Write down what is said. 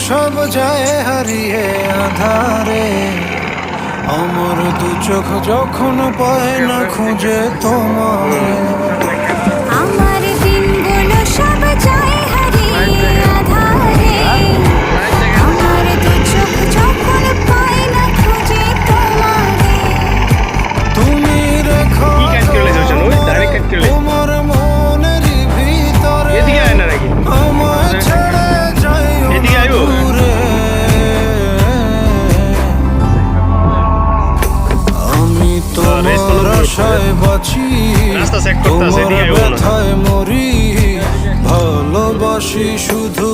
সব যায় হারিয়ে আধারে, আমার দু চোখ যখন পায় না খুঁজে তোমায়। আমার দিনগুলো সব যায় হারিয়ে আধারে, আমার দু চোখ যখন পায় না খুঁজে তোমারে। তুমি রেখো কি কাজ করে লেগেছে ওই ডাইরেক্ট কাজ করে তোমার মনেরই ভিতরে, এদিকে আয় না নাকি আমায় ছেড়ে যাইও এদিকে না আইও। দূরে। আমি তোমার আশায় বাঁচি, রাস্তা চেক করতে আছে, তোমার এদিকে আইও না। ব্যথায় মরি, ভালোবাসি শুধু